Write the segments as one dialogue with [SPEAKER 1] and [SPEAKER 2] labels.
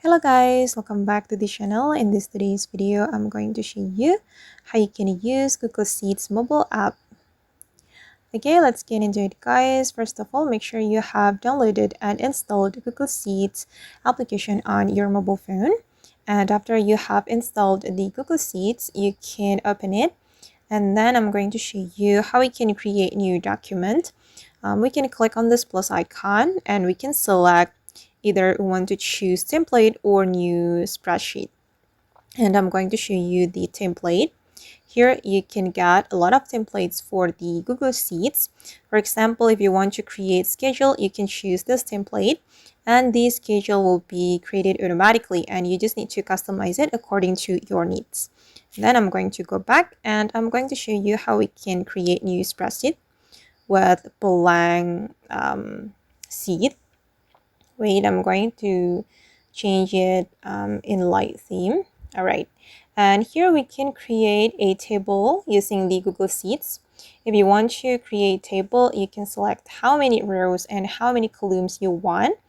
[SPEAKER 1] Hello guys, welcome back to the channel. In today's video, I'm going to show you how you can use Google Sheets mobile app. Okay, let's get into it guys. First of all, make sure you have downloaded and installed Google Sheets application on your mobile phone. And after you have installed the Google Sheets, you can open it. And then I'm going to show you how we can create new document. We can click on this plus icon and we can select either we want to choose template or new spreadsheet. And I'm going to show you the template. Here you can get a lot of templates for the Google Sheets. For example, if you want to create schedule, you can choose this template and the schedule will be created automatically and you just need to customize it according to your needs. Then I'm going to go back and I'm going to show you how we can create new spreadsheet with blank sheet. Wait, I'm going to change it in light theme. All right, and here we can create a table using the Google Sheets. If you want to create a table, you can select how many rows and how many columns you want.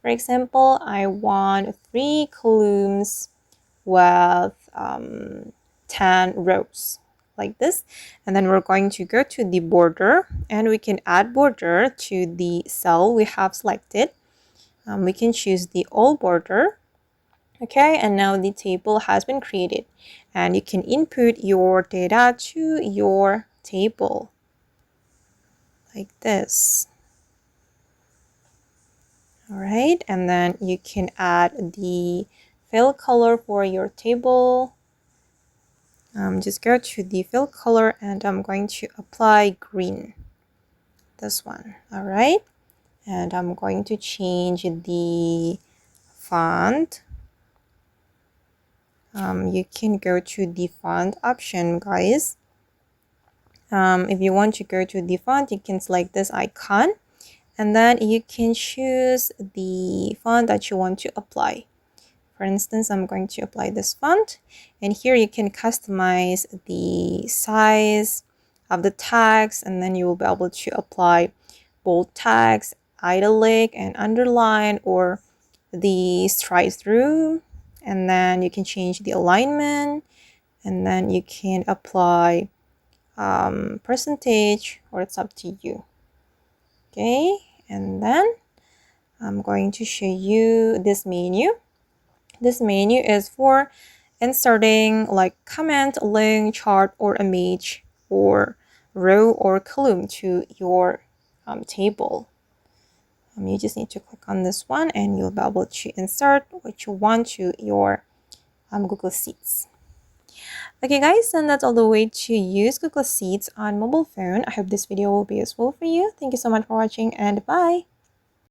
[SPEAKER 1] For example, I want 3 columns with 10 rows like this, and then we're going to go to the border and we can add border to the cell we have selected. We can choose the all border. Okay, and now the table has been created and you can input your data to your table like this. All right, and then you can add the fill color for your table. Just go to the fill color and I'm going to apply green, this one. All right, and I'm going to change the font. You can go to the font option guys. If you want to go to the font, you can select this icon and then you can choose the font that you want to apply. For instance, I'm going to apply this font and here you can customize the size of the tags and then you will be able to apply bold tags, italic and underline, or the strike through, and then you can change the alignment and then you can apply percentage, or it's up to you. Okay, and then I'm going to show you this menu. This menu is for inserting like comment, link, chart, or image, or row or column to your table. You just need to click on this one and you'll be able to insert what you want to your Google Sheets. Okay guys, and that's all the way to use Google Sheets on mobile phone. I hope this video will be useful for you. Thank you so much for watching and bye!